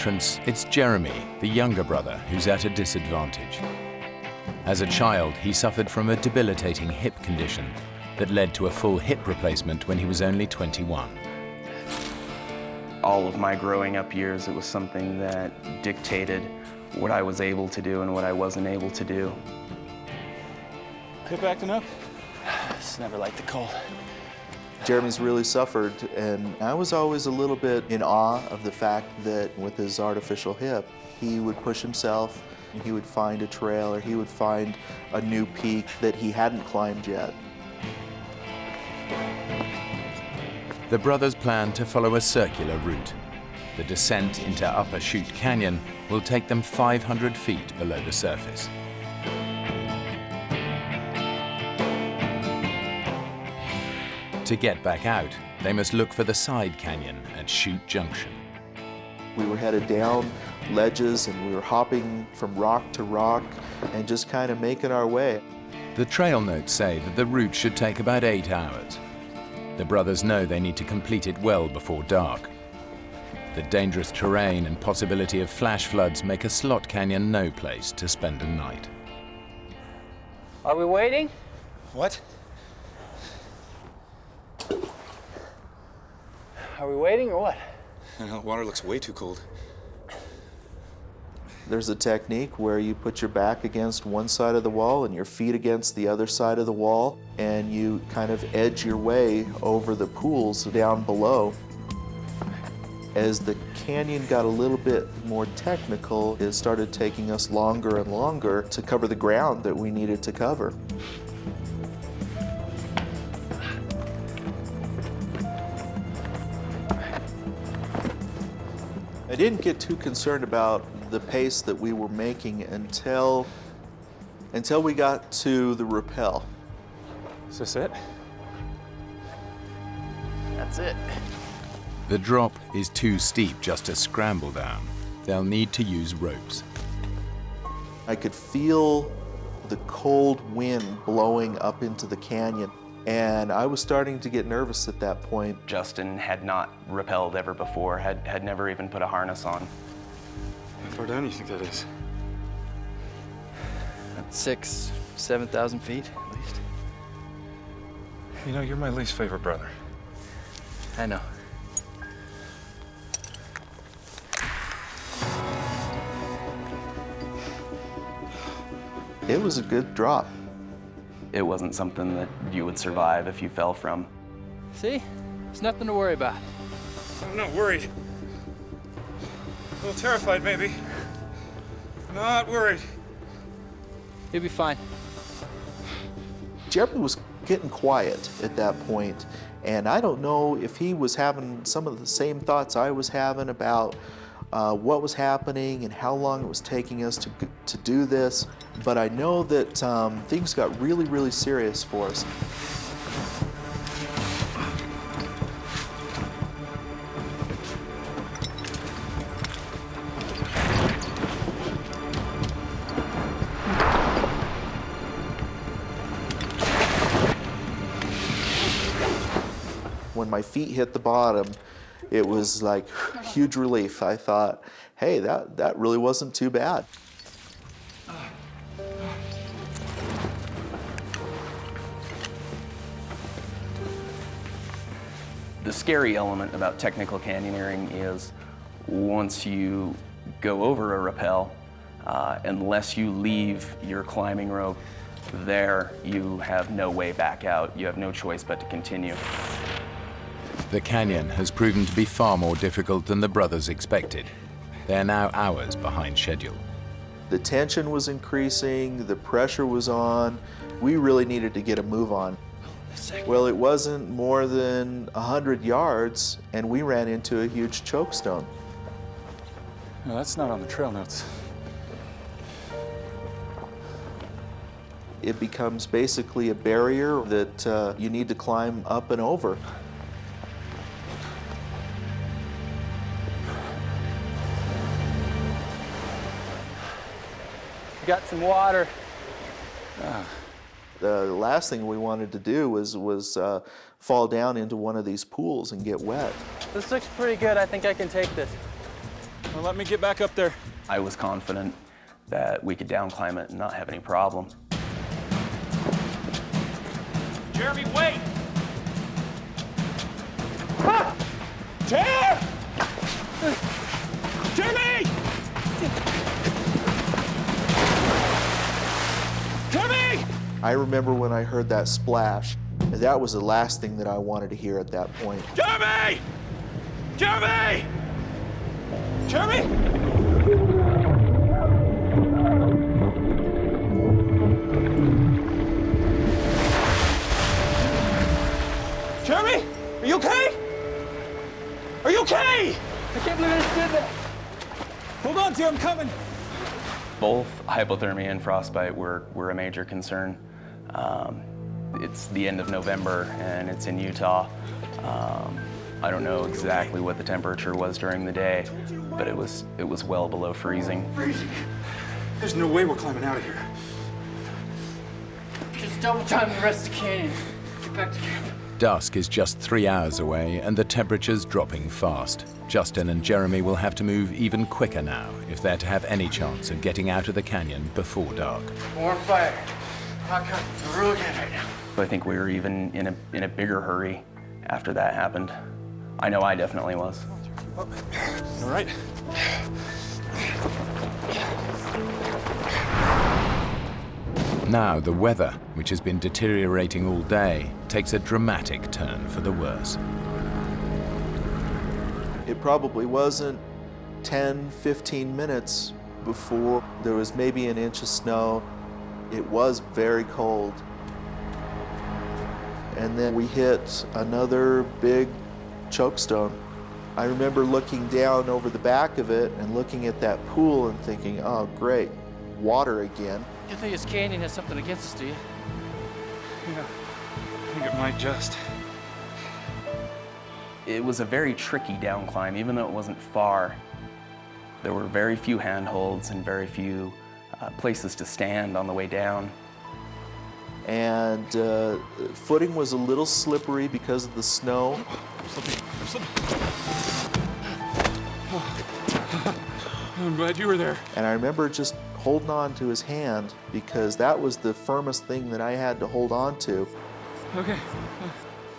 entrance, it's Jeremy, the younger brother, who's at a disadvantage. As a child, he suffered from a debilitating hip condition that led to a full hip replacement when he was only 21. All of my growing up years, it was something that dictated what I was able to do and what I wasn't able to do. Hip acting up? Just never liked the cold. Jeremy's really suffered, and I was always a little bit in awe of the fact that with his artificial hip, he would push himself, and he would find a trail, or he would find a new peak that he hadn't climbed yet. The brothers plan to follow a circular route. The descent into Upper Chute Canyon will take them 500 feet below the surface. To get back out, they must look for the side canyon at Chute Junction. We were headed down ledges, and we were hopping from rock to rock and just kind of making our way. The trail notes say that the route should take about 8 hours. The brothers know they need to complete it well before dark. The dangerous terrain and possibility of flash floods make a slot canyon no place to spend a night. Are we waiting? What? Are we waiting or what? The water looks way too cold. There's a technique where you put your back against one side of the wall and your feet against the other side of the wall, and you kind of edge your way over the pools down below. As the canyon got a little bit more technical, it started taking us longer and longer to cover the ground that we needed to cover. I didn't get too concerned about the pace that we were making until we got to the rappel. Is this it? That's it. The drop is too steep just to scramble down. They'll need to use ropes. I could feel the cold wind blowing up into the canyon, and I was starting to get nervous at that point. Justin had not rappelled ever before, had never even put a harness on. How far down do you think that is? 6,000 to 7,000 feet at least. You know, you're my least favorite brother. I know. It was a good drop. It wasn't something that you would survive if you fell from. See? There's nothing to worry about. I'm not worried. A little terrified, maybe. Not worried. You'll be fine. Jeremy was getting quiet at that point, and I don't know if he was having some of the same thoughts I was having about what was happening and how long it was taking us to do this, but I know that things got really, really serious for us. When my feet hit the bottom, it was like huge relief. I thought, hey, that really wasn't too bad. The scary element about technical canyoneering is once you go over a rappel, unless you leave your climbing rope there, you have no way back out. You have no choice but to continue. The canyon has proven to be far more difficult than the brothers expected. They're now hours behind schedule. The tension was increasing, the pressure was on. We really needed to get a move on. Well, it wasn't more than 100 yards, and we ran into a huge chokestone. No, that's not on the trail notes. It becomes basically a barrier that you need to climb up and over. Got some water. The last thing we wanted to do was fall down into one of these pools and get wet. This looks pretty good. I think I can take this. Well, let me get back up there. I was confident that we could down climb it and not have any problem. Jeremy, wait! Ah! Jeremy! Jeremy! I remember when I heard that splash, and that was the last thing that I wanted to hear at that point. Jeremy! Jeremy! Jeremy! Jeremy, are you okay? Are you okay? I can't believe I just did that. Hold on, dear, I'm coming. Both hypothermia and frostbite were a major concern. It's the end of November and it's in Utah. I don't know exactly what the temperature was during the day, but it was well below freezing. Freezing. There's no way we're climbing out of here. Just double time the rest of the canyon. Get back to camp. Dusk is just 3 hours away and the temperature's dropping fast. Justin and Jeremy will have to move even quicker now if they're to have any chance of getting out of the canyon before dark. More fire. Hot cuts are really good right now. I think we were even in a bigger hurry after that happened. I know I definitely was. All right. Now the weather, which has been deteriorating all day, takes a dramatic turn for the worse. It probably wasn't 10, 15 minutes before there was maybe an inch of snow. It was very cold. And then we hit another big chokestone. I remember looking down over the back of it and looking at that pool and thinking, oh great, water again. You think this canyon has something against us, do you? Yeah, I think it might just. It was a very tricky down climb, even though it wasn't far. There were very few handholds and very few places to stand on the way down. And footing was a little slippery because of the snow. I'm slipping. I'm glad you were there. And I remember just holding on to his hand because that was the firmest thing that I had to hold on to. Okay.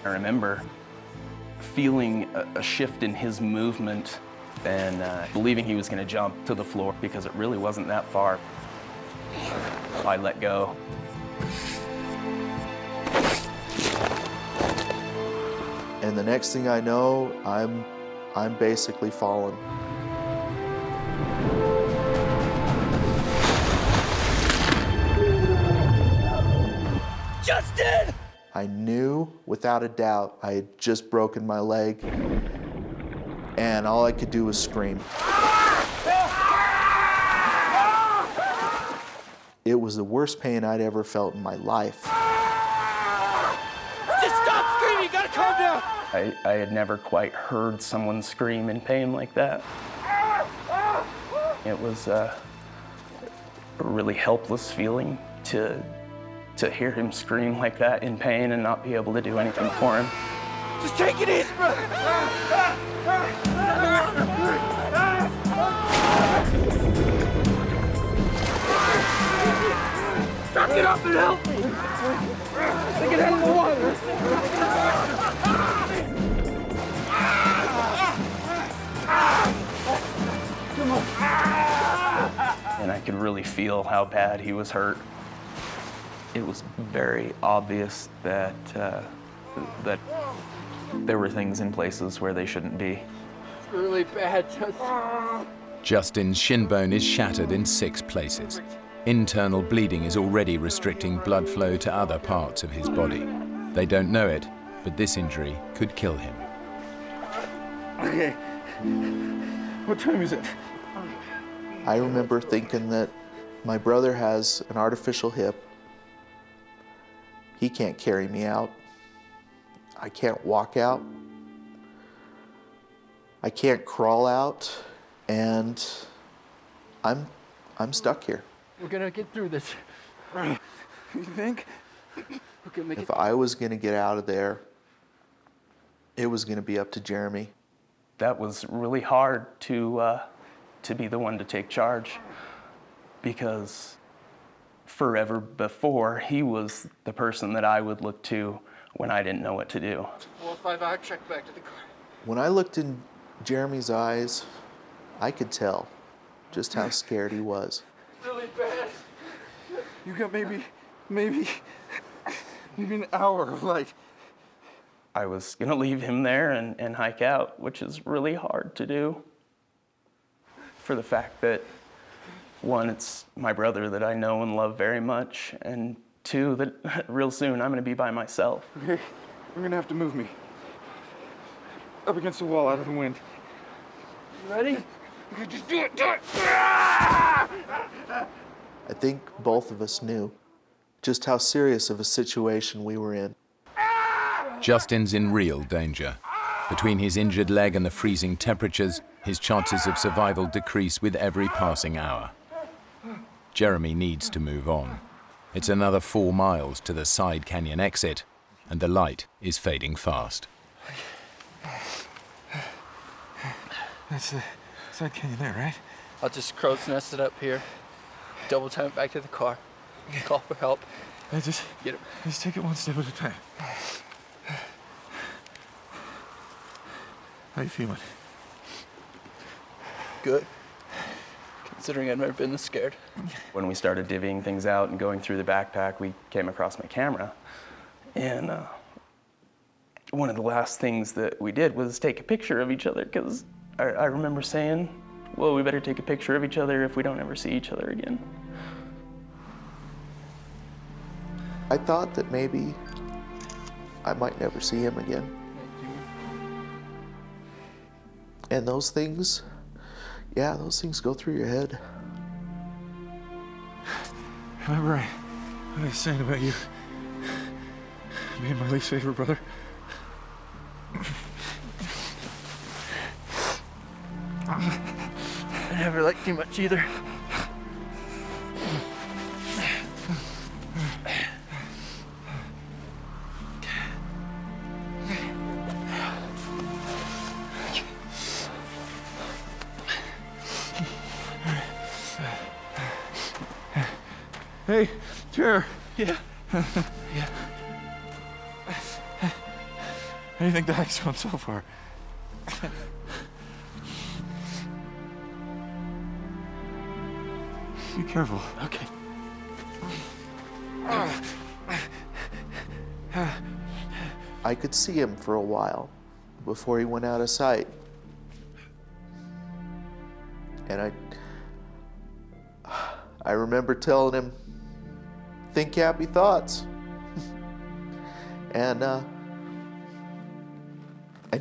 I remember feeling a shift in his movement and believing he was going to jump to the floor because it really wasn't that far. I let go. And the next thing I know, I'm basically falling. Justin! I knew without a doubt I had just broken my leg, and all I could do was scream. It was the worst pain I'd ever felt in my life. Just stop screaming, you gotta calm down! I had never quite heard someone scream in pain like that. It was a really helpless feeling to hear him scream like that in pain and not be able to do anything for him. Just take it easy, bro! Get up and help me! Take it out of the water! Come on! And I could really feel how bad he was hurt. It was very obvious that that there were things in places where they shouldn't be. It's really bad, Justin. Justin's shin bone is shattered in 6 places. Internal bleeding is already restricting blood flow to other parts of his body. They don't know it, but this injury could kill him. Okay. What time is it? I remember thinking that my brother has an artificial hip. He can't carry me out. I can't walk out. I can't crawl out, and I'm stuck here. We're gonna get through this. You think? We're gonna make it. If I was going to get out of there, it was going to be up to Jeremy. That was really hard to to be the one to take charge, because forever before, he was the person that I would look to when I didn't know what to do. 455, check back to the car. When I looked in Jeremy's eyes, I could tell just how scared he was. Really bad. You got maybe an hour of light. I was gonna leave him there and hike out, which is really hard to do, for the fact that, one, it's my brother that I know and love very much, and two, that real soon I'm gonna be by myself. Okay, you're gonna have to move me. Up against the wall, out of the wind. You ready? Okay, just do it, do it! I think both of us knew just how serious of a situation we were in. Justin's in real danger. Between his injured leg and the freezing temperatures, his chances of survival decrease with every passing hour. Jeremy needs to move on. It's another 4 miles to the side canyon exit, and the light is fading fast. That's the side canyon there, right? I'll just crow's nest it up here, double time it back to the car, call for help. Just take it one step at a time. How you feeling? Good, considering I've never been this scared. When we started divvying things out and going through the backpack, we came across my camera. And one of the last things that we did was take a picture of each other, because I remember saying, well, we better take a picture of each other if we don't ever see each other again. I thought that maybe I might never see him again. And those things, yeah, those things go through your head. Remember what I was saying about you being my least favorite brother? I never liked you much either. Hey, chair. Yeah. Yeah. How do you think the hike's going so far? Be careful. Okay. I could see him for a while before he went out of sight. And I remember telling him, think happy thoughts. And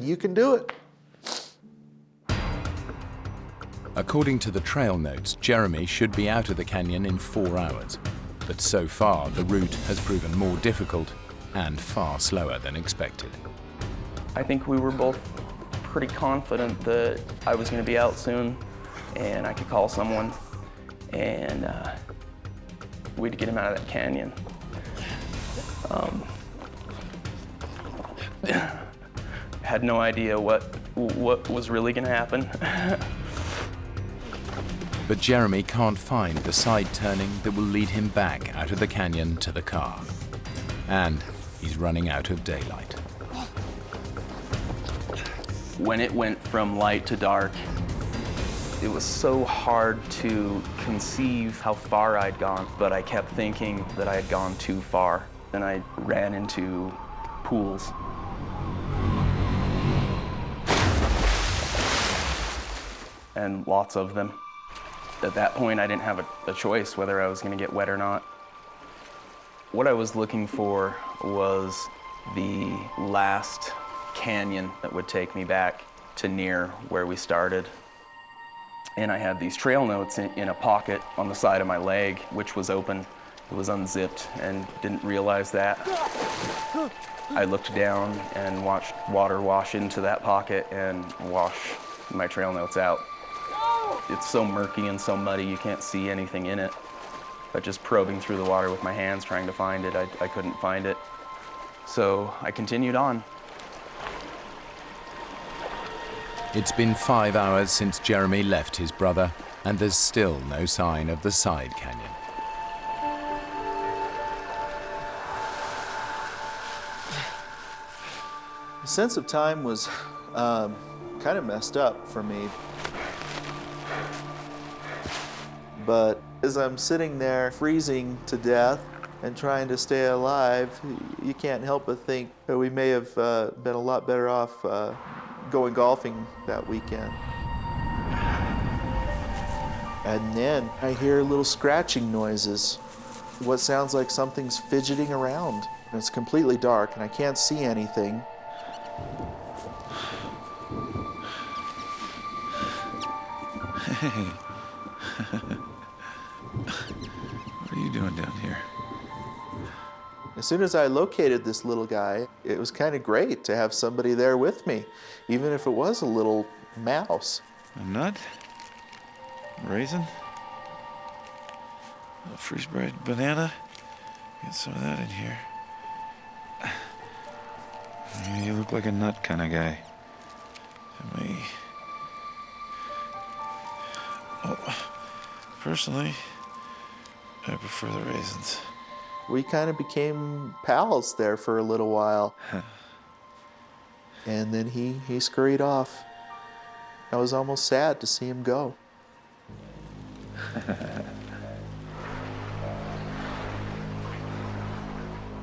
you can do it. According to the trail notes, Jeremy should be out of the canyon in 4 hours. But so far, the route has proven more difficult and far slower than expected. I think we were both pretty confident that I was going to be out soon and I could call someone and we'd get him out of that canyon. Had no idea what was really going to happen. But Jeremy can't find the side turning that will lead him back out of the canyon to the car. And he's running out of daylight. When it went from light to dark, it was so hard to conceive how far I'd gone, but I kept thinking that I had gone too far. And I ran into pools. And lots of them. At that point, I didn't have a choice whether I was going to get wet or not. What I was looking for was the last canyon that would take me back to near where we started. And I had these trail notes in a pocket on the side of my leg, which was open. It was unzipped and didn't realize that. I looked down and watched water wash into that pocket and wash my trail notes out. It's so murky and so muddy, you can't see anything in it. But just probing through the water with my hands, trying to find it, I couldn't find it. So I continued on. It's been 5 hours since Jeremy left his brother, and there's still no sign of the side canyon. The sense of time was kind of messed up for me. But as I'm sitting there freezing to death and trying to stay alive, you can't help but think that we may have been a lot better off going golfing that weekend. And then I hear little scratching noises, what sounds like something's fidgeting around. And it's completely dark and I can't see anything. Hey. What are you doing down here? As soon as I located this little guy, it was kind of great to have somebody there with me, even if it was a little mouse. A nut? A raisin? A freeze-dried banana? Get some of that in here. You look like a nut kind of guy to me. Oh, personally, I prefer the raisins. We kind of became pals there for a little while. And then he scurried off. I was almost sad to see him go.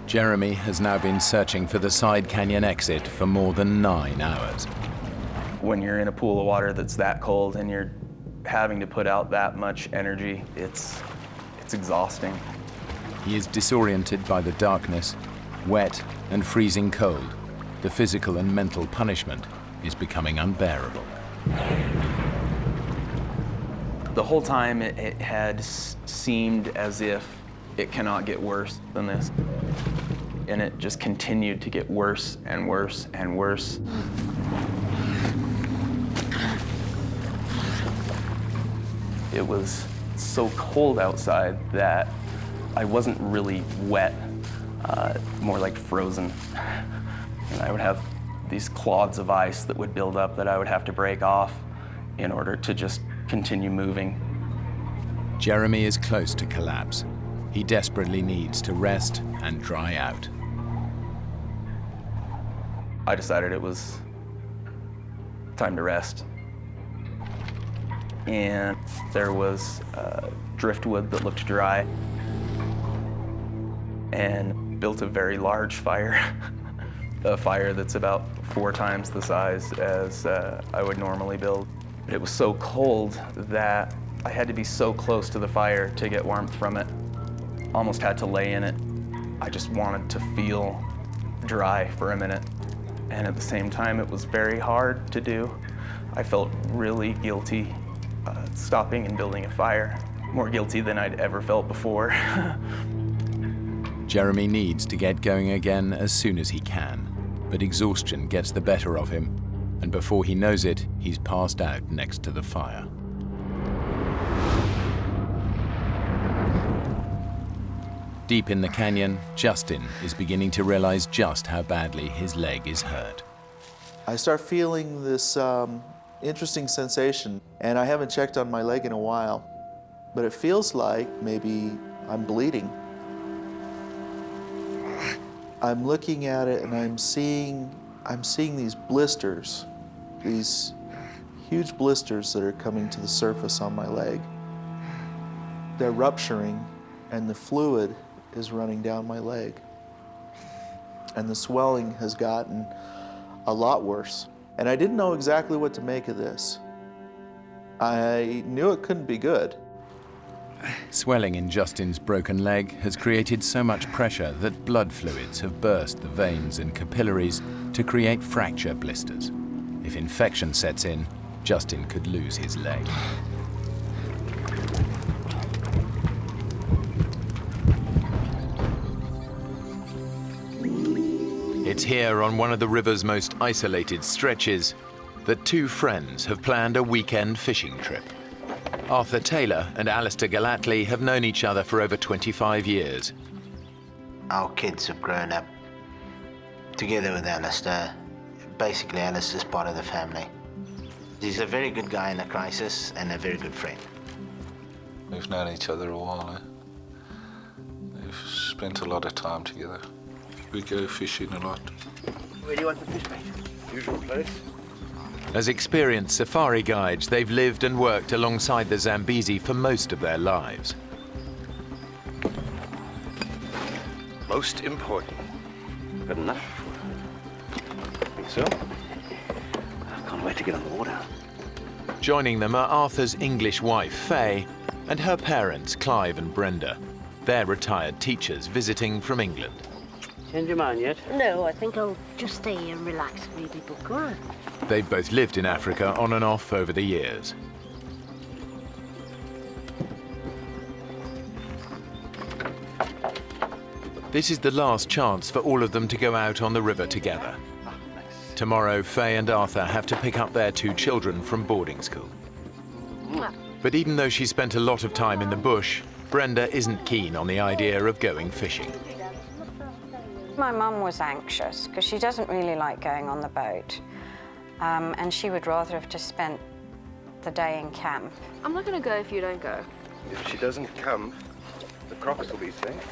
Jeremy has now been searching for the side canyon exit for more than 9 hours. When you're in a pool of water that's that cold and you're having to put out that much energy, it's exhausting. He is disoriented by the darkness, wet and freezing cold. The physical and mental punishment is becoming unbearable. The whole time it had seemed as if it cannot get worse than this. And it just continued to get worse and worse and worse. It was so cold outside that I wasn't really wet, more like frozen. And I would have these clods of ice that would build up that I would have to break off in order to just continue moving. Jeremy is close to collapse. He desperately needs to rest and dry out. I decided it was time to rest. And there was driftwood that looked dry, and built a very large fire, a fire that's about 4 times the size as I would normally build. But it was so cold that I had to be so close to the fire to get warmth from it. Almost had to lay in it. I just wanted to feel dry for a minute. And at the same time, it was very hard to do. I felt really guilty stopping and building a fire. More guilty than I'd ever felt before. Jeremy needs to get going again as soon as he can, but exhaustion gets the better of him, and before he knows it, he's passed out next to the fire. Deep in the canyon, Justin is beginning to realize just how badly his leg is hurt. I start feeling this interesting sensation, and I haven't checked on my leg in a while, but it feels like maybe I'm bleeding. I'm looking at it and I'm seeing these blisters, these huge blisters that are coming to the surface on my leg. They're rupturing and the fluid is running down my leg. And the swelling has gotten a lot worse. And I didn't know exactly what to make of this. I knew it couldn't be good. Swelling in Justin's broken leg has created so much pressure that blood fluids have burst the veins and capillaries to create fracture blisters. If infection sets in, Justin could lose his leg. It's here on one of the river's most isolated stretches that 2 friends have planned a weekend fishing trip. Arthur Taylor and Alistister Gallatley have known each other for over 25 years. Our kids have grown up together with Alistister. Basically, Alistair's part of the family. He's a very good guy in a crisis and a very good friend. We've known each other a while, eh? We've spent a lot of time together. We go fishing a lot. Where do you want the fish, mate? Usual place. As experienced safari guides, they've lived and worked alongside the Zambezi for most of their lives. Most important. Good enough. Think so? I can't wait to get on the water. Joining them are Arthur's English wife, Faye, and her parents, Clive and Brenda. They're retired teachers visiting from England. Change your mind yet? No, I think I'll just stay here and relax and read my book. All right. They've both lived in Africa on and off over the years. This is the last chance for all of them to go out on the river together. Tomorrow, Faye and Arthur have to pick up their 2 children from boarding school. But even though she spent a lot of time in the bush, Brenda isn't keen on the idea of going fishing. My mum was anxious because she doesn't really like going on the boat. And she would rather have just spent the day in camp. I'm not going to go if you don't go. If she doesn't come, the crocs will be safe.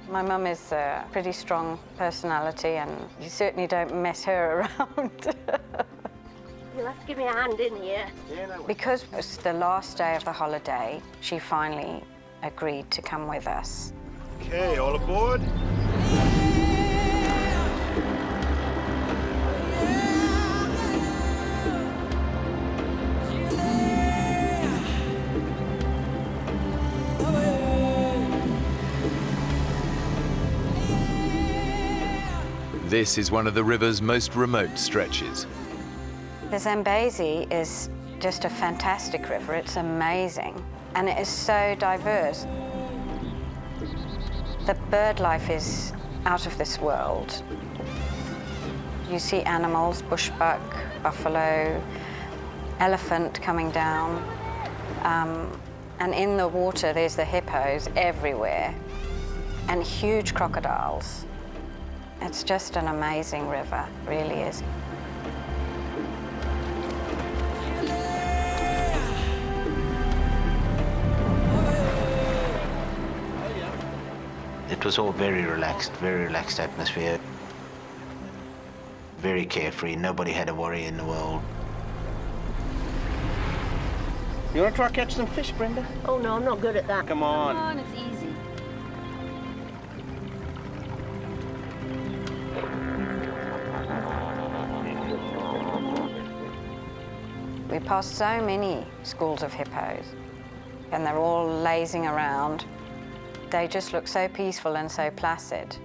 My mum is a pretty strong personality, and you certainly don't mess her around. You'll have to give me a hand in here. Because it was the last day of the holiday, she finally agreed to come with us. Okay, all aboard. This is one of the river's most remote stretches. The Zambezi is just a fantastic river. It's amazing, and it is so diverse. The bird life is out of this world. You see animals, bushbuck, buffalo, elephant coming down, and in the water there's the hippos everywhere, and huge crocodiles. It's just an amazing river, really is. It was all very relaxed atmosphere. Very carefree, nobody had a worry in the world. You want to try catch some fish, Brenda? Oh, no, I'm not good at that. Come on. Come on, it's easy. We passed so many schools of hippos, and they're all lazing around. They just look so peaceful and so placid.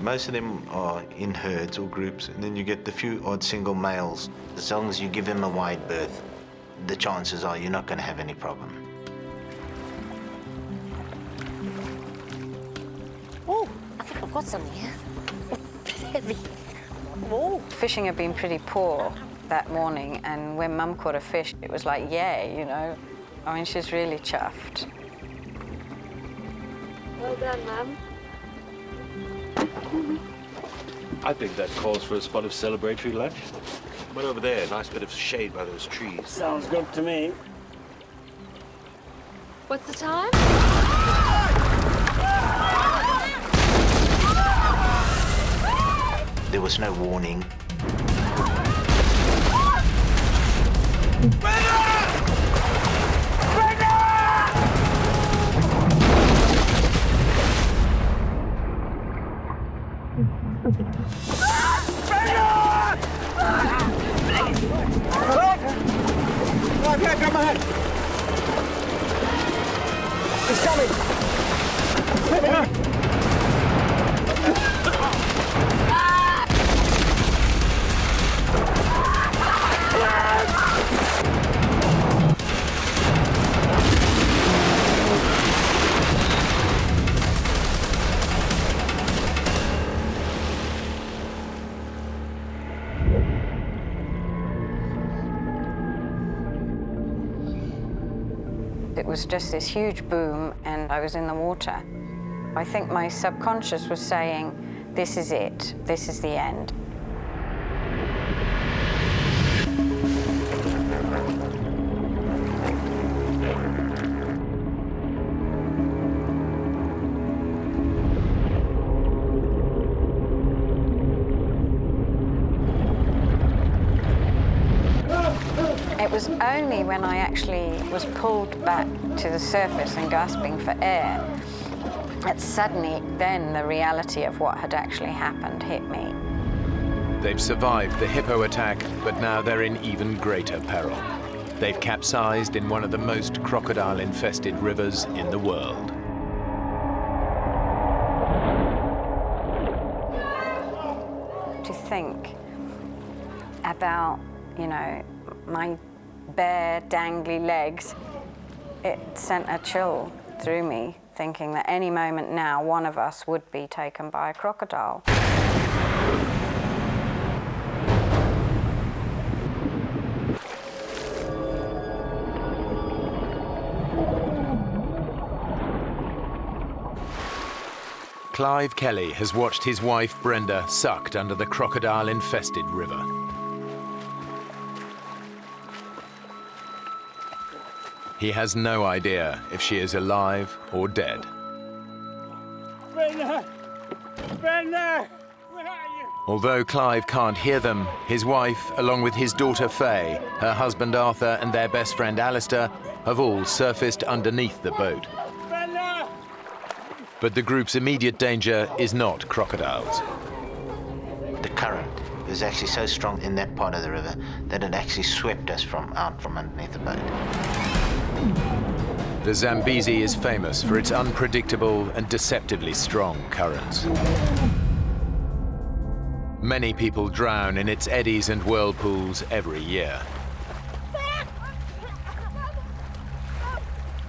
Most of them are in herds or groups, and then you get the few odd single males. As long as you give them a wide berth, the chances are you're not going to have any problem. Oh, I think I've got something here. Heavy. Whoa. Fishing had been pretty poor that morning, and when Mum caught a fish, it was like, yay, you know. I mean, she's really chuffed. Well done, Mum. I think that calls for a spot of celebratory lunch. But over there, nice bit of shade by those trees. Sounds good to me. What's the time? There was no warning. Come on! It's coming! It was just this huge boom, and I was in the water. I think my subconscious was saying, this is it, this is the end. It was only when I actually was pulled back to the surface and gasping for air that suddenly then the reality of what had actually happened hit me. They've survived the hippo attack, but now they're in even greater peril. They've capsized in one of the most crocodile-infested rivers in the world. To think about, you know, my bare, dangly legs, it sent a chill through me, thinking that any moment now, one of us would be taken by a crocodile. Clive Kelly has watched his wife Brenda sucked under the crocodile-infested river. He has no idea if she is alive or dead. Brenda! Brenda! Where are you? Although Clive can't hear them, his wife, along with his daughter Faye, her husband Arthur and their best friend Alistair, have all surfaced underneath the boat. Brenda! But the group's immediate danger is not crocodiles. The current was actually so strong in that part of the river that it actually swept us out from underneath the boat. The Zambezi is famous for its unpredictable and deceptively strong currents. Many people drown in its eddies and whirlpools every year.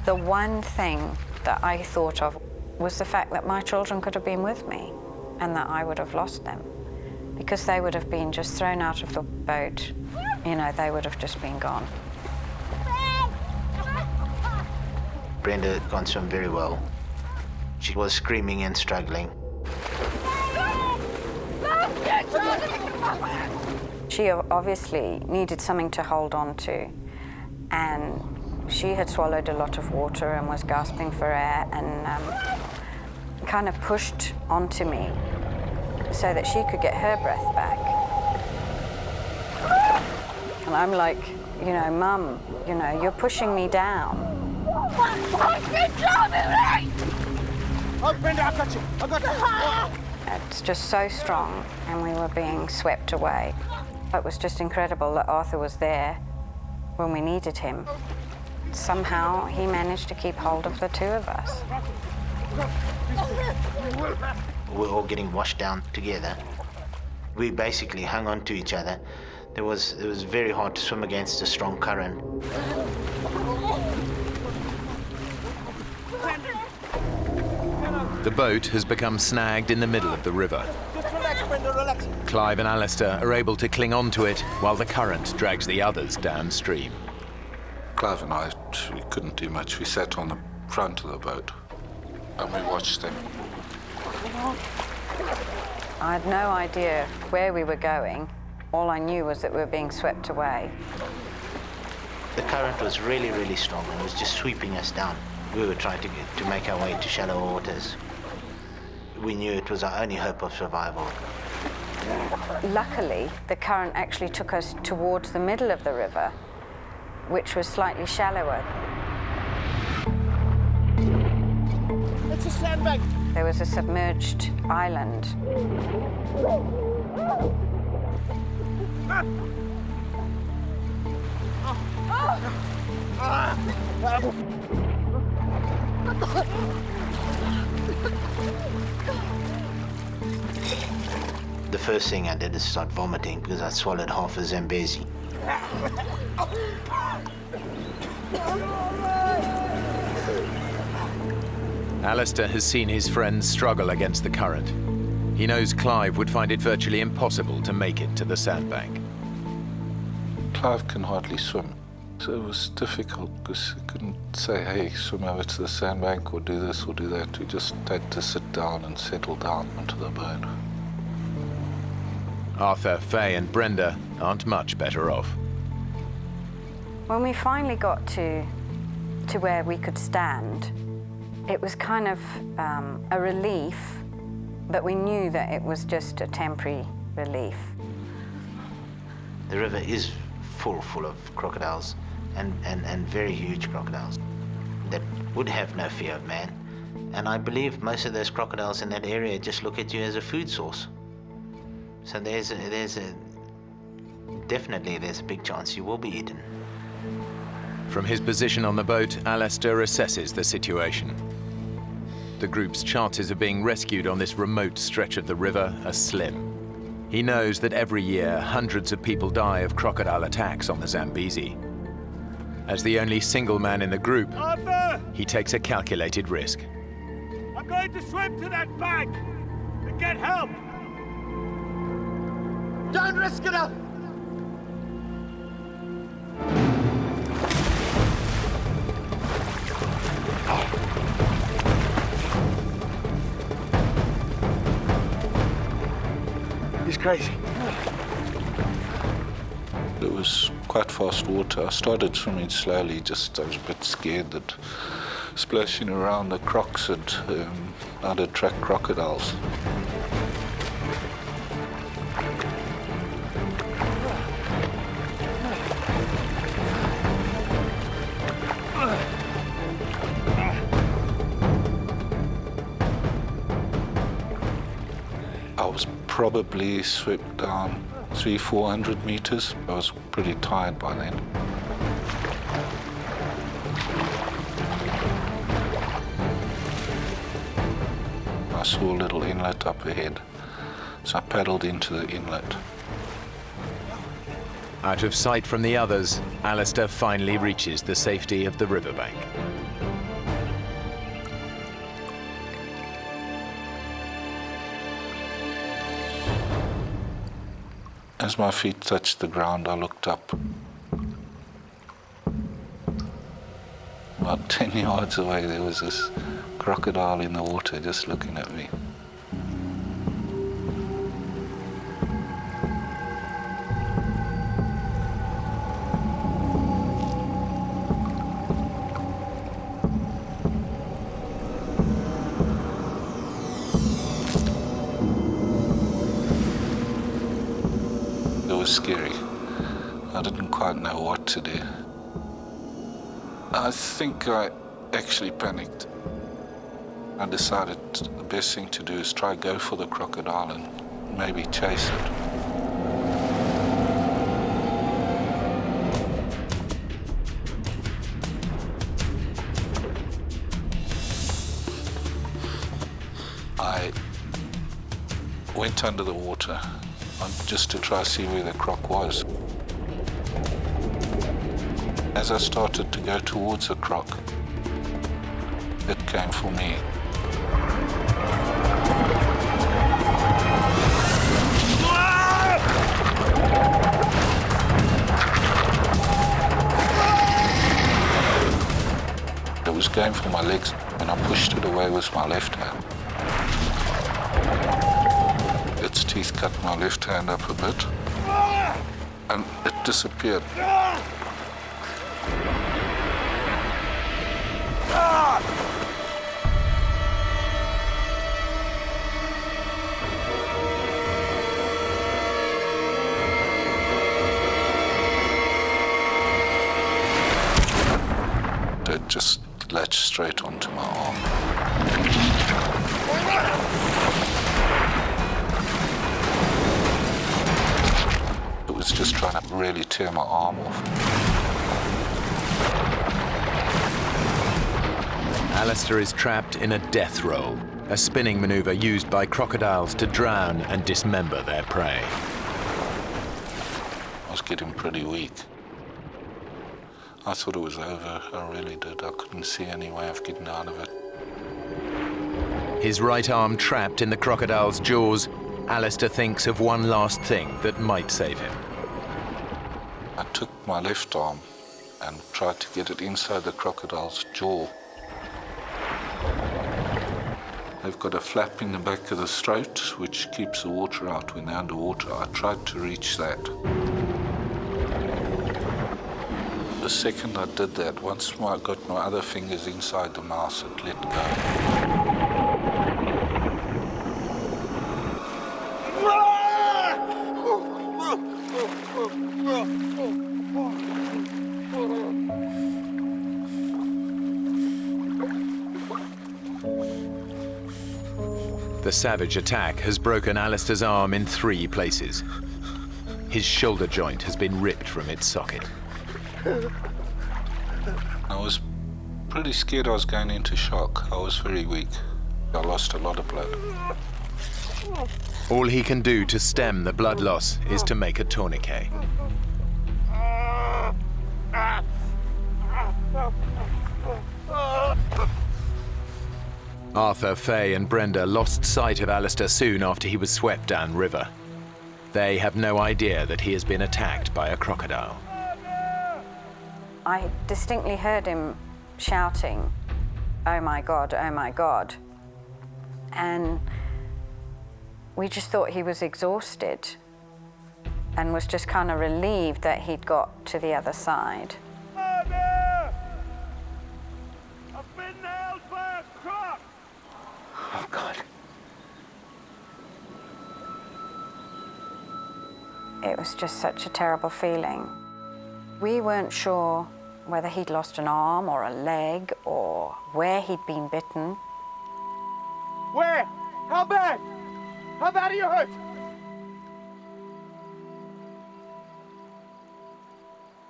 The one thing that I thought of was the fact that my children could have been with me and that I would have lost them, because they would have been just thrown out of the boat. You know, they would have just been gone. Brenda can't swim very well. She was screaming and struggling. She obviously needed something to hold on to, and she had swallowed a lot of water and was gasping for air and kind of pushed onto me so that she could get her breath back. And I'm like, you know, Mum, you know, you're pushing me down. Oh, Brenda, I got you. I got you. It's just so strong, and we were being swept away. It was just incredible that Arthur was there when we needed him. Somehow he managed to keep hold of the two of us. We're all getting washed down together. We basically hung on to each other. It was very hard to swim against a strong current. The boat has become snagged in the middle of the river. Just relax, Brenda, relax. Clive and Alistair are able to cling on to it while the current drags the others downstream. Clive and I, we couldn't do much. We sat on the front of the boat and we watched them. I had no idea where we were going. All I knew was that we were being swept away. The current was really, really strong and was just sweeping us down. We were trying to make our way to shallow waters. We knew it was our only hope of survival. Luckily, the current actually took us towards the middle of the river, which was slightly shallower. It's a sandbank. There was a submerged island. The first thing I did is start vomiting because I swallowed half a Zambezi. Alistair has seen his friends struggle against the current. He knows Clive would find it virtually impossible to make it to the sandbank. Clive can hardly swim, so it was difficult because he couldn't say, hey, swim over to the sandbank or do this or do that. We just had to sit down and settle down onto the boat. Arthur, Faye and Brenda aren't much better off. When we finally got to where we could stand, it was kind of a relief, but we knew that it was just a temporary relief. The river is full of crocodiles, and very huge crocodiles that would have no fear of man. And I believe most of those crocodiles in that area just look at you as a food source. So definitely there's a big chance you will be eaten. From his position on the boat, Alistister assesses the situation. The group's chances of being rescued on this remote stretch of the river are slim. He knows that every year hundreds of people die of crocodile attacks on the Zambezi. As the only single man in the group, Arthur! he takes a calculated risk. I'm going to swim to that bank and get help! Don't risk it up! He's crazy. It was quite fast water. I started swimming slowly, I was a bit scared that splashing around the crocs I'd attract crocodiles. I was probably swept down 300-400 meters. I was pretty tired by then. I saw a little inlet up ahead, so I paddled into the inlet. Out of sight from the others, Alistister finally reaches the safety of the riverbank. As my feet touched the ground, I looked up. About 10 yards away, there was this crocodile in the water just looking at me. It was scary. I didn't quite know what to do. I think I actually panicked. I decided the best thing to do is try go for the crocodile and maybe chase it. I went under the water just to try to see where the croc was. As I started to go towards the croc, it came for me. It was going for my legs, and I pushed it away with my left hand. Its teeth cut my left hand up a bit, and it disappeared. It just latched straight onto my arm. It was just trying to really tear my arm off. Alistister is trapped in a death roll, a spinning maneuver used by crocodiles to drown and dismember their prey. I was getting pretty weak. I thought it was over, I really did. I couldn't see any way of getting out of it. His right arm trapped in the crocodile's jaws, Alistister thinks of one last thing that might save him. I took my left arm and tried to get it inside the crocodile's jaw. They've got a flap in the back of the throat which keeps the water out when they're underwater. I tried to reach that. The second I did that, once I got my other fingers inside the mouth, it let go. The savage attack has broken Alister's arm in 3 places. His shoulder joint has been ripped from its socket. I was pretty scared I was going into shock. I was very weak. I lost a lot of blood. All he can do to stem the blood loss is to make a tourniquet. Arthur, Faye and Brenda lost sight of Alister soon after he was swept downriver. They have no idea that he has been attacked by a crocodile. I distinctly heard him shouting, "Oh my God, oh my God." And we just thought he was exhausted and was just kind of relieved that he'd got to the other side. Oh, God. It was just such a terrible feeling. We weren't sure whether he'd lost an arm or a leg or where he'd been bitten. Where? How bad? How bad are you hurt?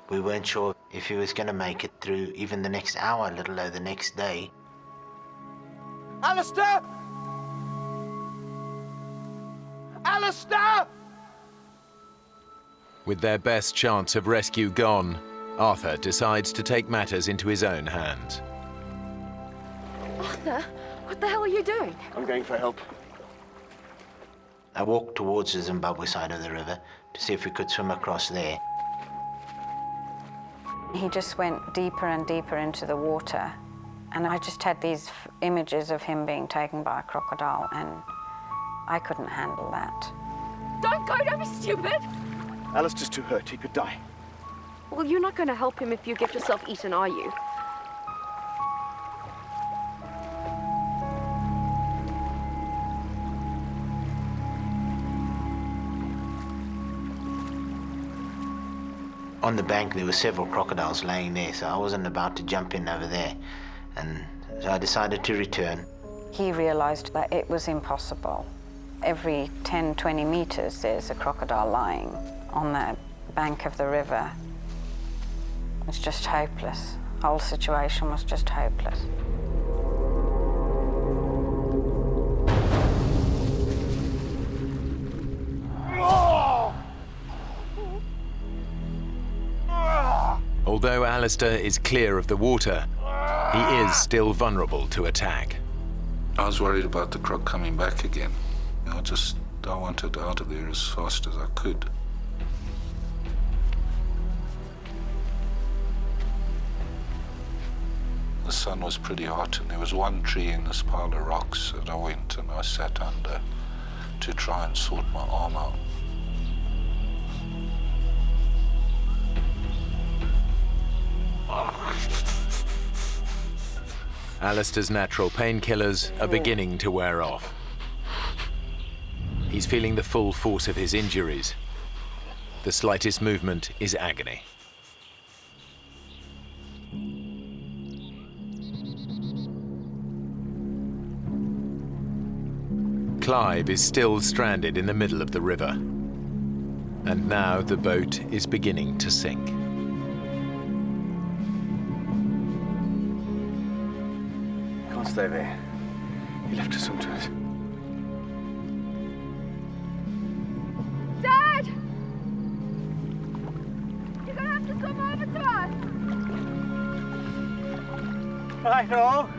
We weren't sure if he was going to make it through even the next hour, let alone the next day. Alister! Alister! With their best chance of rescue gone, Arthur decides to take matters into his own hands. Arthur, what the hell are you doing? I'm going for help. I walked towards the Zimbabwe side of the river to see if we could swim across there. He just went deeper and deeper into the water, and I just had these images of him being taken by a crocodile, and I couldn't handle that. Don't go, don't be stupid! Alister's too hurt, he could die. Well, you're not going to help him if you get yourself eaten, are you? On the bank, there were several crocodiles laying there, so I wasn't about to jump in over there. And so I decided to return. He realized that it was impossible. Every 10, 20 meters, there's a crocodile lying on the bank of the river. It's just hopeless. The whole situation was just hopeless. Although Alister is clear of the water, he is still vulnerable to attack. I was worried about the croc coming back again. I wanted out of there as fast as I could. The sun was pretty hot, and there was one tree in this pile of rocks that I went and I sat under to try and sort my arm out. Alister's natural painkillers are beginning to wear off. He's feeling the full force of his injuries. The slightest movement is agony. Clive is still stranded in the middle of the river. And now the boat is beginning to sink. Can't stay there. He left us onto it. Dad! You're gonna have to come over to us! I know.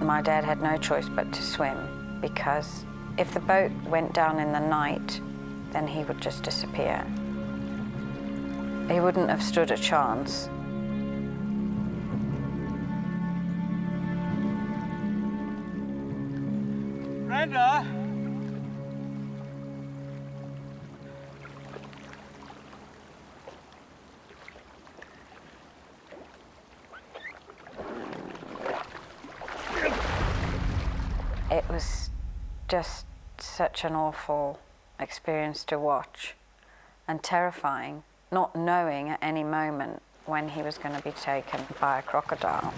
My dad had no choice but to swim, because if the boat went down in the night, then he would just disappear. He wouldn't have stood a chance. Linda! It was just such an awful experience to watch and terrifying, not knowing at any moment when he was going to be taken by a crocodile.